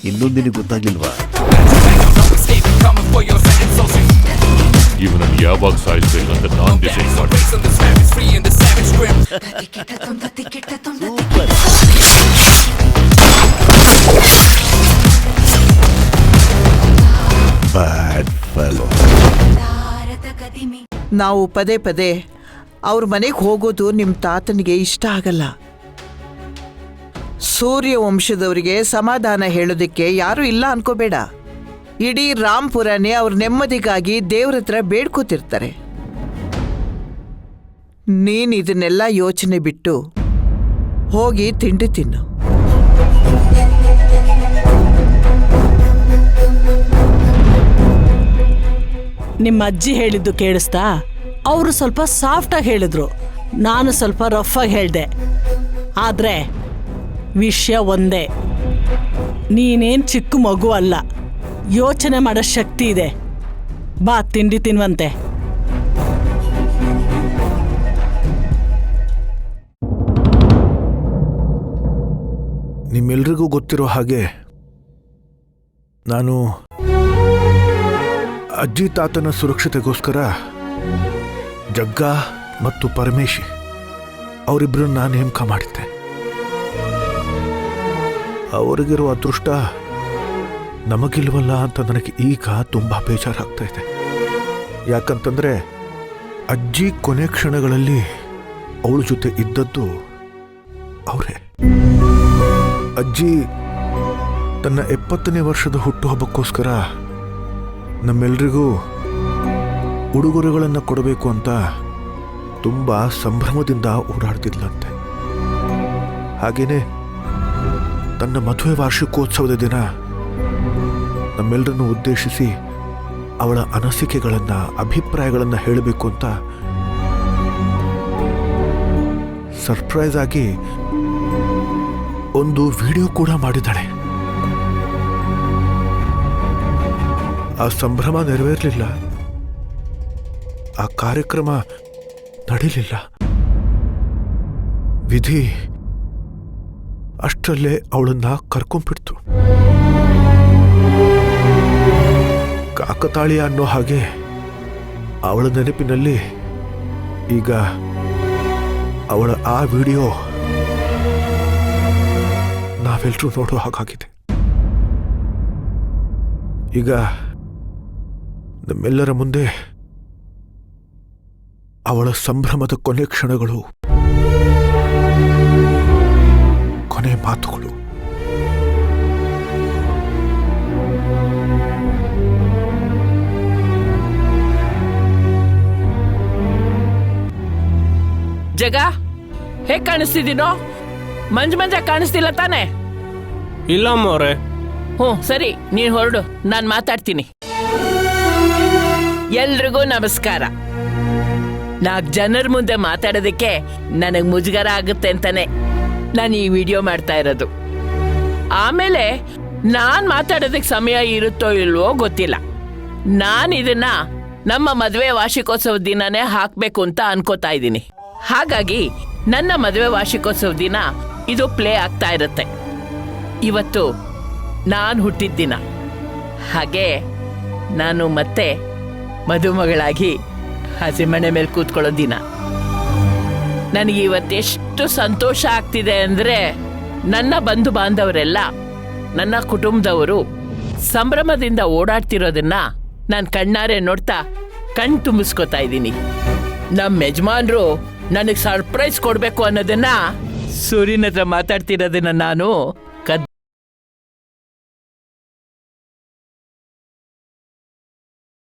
ಇನ್ನೂ ನಿನಗೆ ಗೊತ್ತಾಗ್ಲಿಲ್ವಾ? ಇವನನ್ನು ಯಾವಾಗ ಸಾಯಿಸಬೇಕು ಅಂತ ನಾನು ಡಿಸೈಡ್ ಮಾಡಿ. ನಾವು ಪದೇ ಪದೇ ಅವ್ರ ಮನೆಗೆ ಹೋಗೋದು ನಿಮ್ಮ ತಾತನಿಗೆ ಇಷ್ಟ ಆಗಲ್ಲ. ಸೂರ್ಯ ವಂಶದವರಿಗೆ ಸಮಾಧಾನ ಹೇಳೋದಕ್ಕೆ ಯಾರೂ ಇಲ್ಲ ಅನ್ಕೋಬೇಡ. ಇಡೀ ರಾಂಪುರನೇ ಅವ್ರ ನೆಮ್ಮದಿಗಾಗಿ ದೇವ್ರ ಹತ್ರ ಬೇಡ್ಕೋತಿರ್ತಾರೆ. ನೀನ್ ಇದನ್ನೆಲ್ಲ ಯೋಚನೆ ಬಿಟ್ಟು ಹೋಗಿ ತಿಂಡಿ ತಿನ್ನು. ನಿಮ್ಮ ಅಜ್ಜಿ ಹೇಳಿದ್ದು ಕೇಳಿಸ್ತಾ? ಅವರು ಸ್ವಲ್ಪ ಸಾಫ್ಟಾಗಿ ಹೇಳಿದ್ರು, ನಾನು ಸ್ವಲ್ಪ ರಫ್ ಆಗಿ ಹೇಳಿದೆ. ಆದ್ರೆ ವಿಷಯ ಒಂದೇ, ನೀನೇನ್ ಚಿಕ್ಕ ಮಗು ಅಲ್ಲ, ಯೋಚನೆ ಮಾಡೋ ಶಕ್ತಿ ಇದೆ. ಬಾ ತಿಂಡಿ ತಿನ್ನುವಂತೆ. ನಿಮ್ಮೆಲ್ರಿಗೂ ಗೊತ್ತಿರೋ ಹಾಗೆ ನಾನು ಅಜ್ಜಿ ತಾತನ ಸುರಕ್ಷತೆಗೋಸ್ಕರ ಜಗ್ಗ ಮತ್ತು ಪರಮೇಶಿ ಅವರಿಬ್ಬರನ್ನ ನಾನು ನೇಮಕ ಮಾಡಿದ್ದೆ. ಅವರಿಗಿರುವ ಅದೃಷ್ಟ ನಮಗಿಲ್ವಲ್ಲ ಅಂತ ನನಗೆ ಈಗ ತುಂಬ ಬೇಜಾರಾಗ್ತಾ ಇದೆ. ಯಾಕಂತಂದರೆ ಅಜ್ಜಿ ಕೊನೆ ಕ್ಷಣಗಳಲ್ಲಿ ಅವಳ ಜೊತೆ ಇದ್ದದ್ದು ಅವರೇ. ಅಜ್ಜಿ ತನ್ನ 70ನೇ ವರ್ಷದ ಹುಟ್ಟುಹಬ್ಬಕ್ಕೋಸ್ಕರ ನಮ್ಮೆಲ್ರಿಗೂ ಉಡುಗೊರೆಗಳನ್ನು ಕೊಡಬೇಕು ಅಂತ ತುಂಬ ಸಂಭ್ರಮದಿಂದ ಓಡಾಡ್ತಿದ್ಲಂತೆ. ಹಾಗೇನೆ ತನ್ನ ಮದುವೆ ವಾರ್ಷಿಕೋತ್ಸವದ ದಿನ ನಮ್ಮೆಲ್ಲರನ್ನು ಉದ್ದೇಶಿಸಿ ಅವಳ ಅನಿಸಿಕೆಗಳನ್ನು, ಅಭಿಪ್ರಾಯಗಳನ್ನು ಹೇಳಬೇಕು ಅಂತ ಸರ್ಪ್ರೈಸ್ ಆಗಿ ಒಂದು ವಿಡಿಯೋ ಕೂಡ ಮಾಡಿದ್ದಾಳೆ. ಆ ಸಂಭ್ರಮ ನೆರವೇರಲಿಲ್ಲ, ಆ ಕಾರ್ಯಕ್ರಮ ನಡೀಲಿಲ್ಲ. ವಿಧಿ ಅಷ್ಟರಲ್ಲೇ ಅವಳನ್ನ ಕರ್ಕೊಂಡ್ಬಿಡ್ತು. ಕಾಕತಾಳೀಯ ಅನ್ನೋ ಹಾಗೆ ಅವಳ ನೆನಪಿನಲ್ಲಿ ಈಗ ಅವಳ ಆ ವಿಡಿಯೋ ನಾವೆಲ್ಲರೂ ನೋಡೋ ಹಾಗಾಗಿದೆ. ಈಗ ನಮ್ಮೆಲ್ಲರ ಮುಂದೆ ಅವಳ ಸಂಭ್ರಮದ ಕೊನೆ ಕ್ಷಣಗಳು, ಕೊನೆ ಮಾತುಗಳು. ಜಗ, ಹೇಗ್ ಕಾಣಿಸ್ತಿದ್ದೀನೋ? ಮಂಜ ಕಾಣಿಸ್ತಿಲ್ಲ ತಾನೆ? ಇಲ್ಲ ಅಮ್ಮವ್ರೆ. ಸರಿ, ನೀನ್ ಹೊರಡು, ನಾನ್ ಮಾತಾಡ್ತೀನಿ. ಎಲ್ರಿಗೂ ನಮಸ್ಕಾರ. 4 ಜನರ ಮುಂದೆ ಮಾತಾಡೋದಕ್ಕೆ ನನಗ್ ಮುಜುಗರ ಆಗುತ್ತೆ ಅಂತಾನೆ ನಾನು ಈ ವಿಡಿಯೋ ಮಾಡ್ತಾ ಇರೋದು. ಆಮೇಲೆ ನಾನ್ ಮಾತಾಡೋದಕ್ಕೆ ಸಮಯ ಇರುತ್ತೋ ಇಲ್ವೋ ಗೊತ್ತಿಲ್ಲ. ನಾನ್ ಇದನ್ನ ನಮ್ಮ ಮದುವೆ ವಾರ್ಷಿಕೋತ್ಸವ ದಿನನೇ ಹಾಕ್ಬೇಕು ಅಂತ ಅನ್ಕೋತಾ ಇದ್ದೀನಿ. ಹಾಗಾಗಿ ನನ್ನ ಮದುವೆ ವಾರ್ಷಿಕೋತ್ಸವ ದಿನ ಇದು ಪ್ಲೇ ಆಗ್ತಾ ಇರುತ್ತೆ. ಇವತ್ತು ನಾನು ಹುಟ್ಟಿದ ದಿನ, ಹಾಗೆ ನಾನು ಮತ್ತೆ ಮದುಮಗಳಾಗಿ ಹಸಿಮಣೆ ಮೇಲೆ ಕೂತ್ಕೊಳ್ಳೋ ದಿನ. ನನಗೆ ಇವತ್ತೆಷ್ಟು ಸಂತೋಷ ಆಗ್ತಿದೆ ಅಂದ್ರೆ, ನನ್ನ ಬಂಧು ಬಾಂಧವರೆಲ್ಲ, ನನ್ನ ಕುಟುಂಬದವರು ಸಂಭ್ರಮದಿಂದ ಓಡಾಡ್ತಿರೋದನ್ನ ನಾನು ಕಣ್ಣಾರೆ ನೋಡ್ತಾ ಕಣ್ ತುಂಬಿಸ್ಕೊತಾ ಇದ್ದೀನಿ. ನಮ್ಮ ಯಜಮಾನ್ರು ನನಗೆ ಸರ್ಪ್ರೈಸ್ ಕೊಡ್ಬೇಕು ಅನ್ನೋದನ್ನ ಸೂರ್ಯನ ಹತ್ರ ಮಾತಾಡ್ತಿರೋದನ್ನ ನಾನು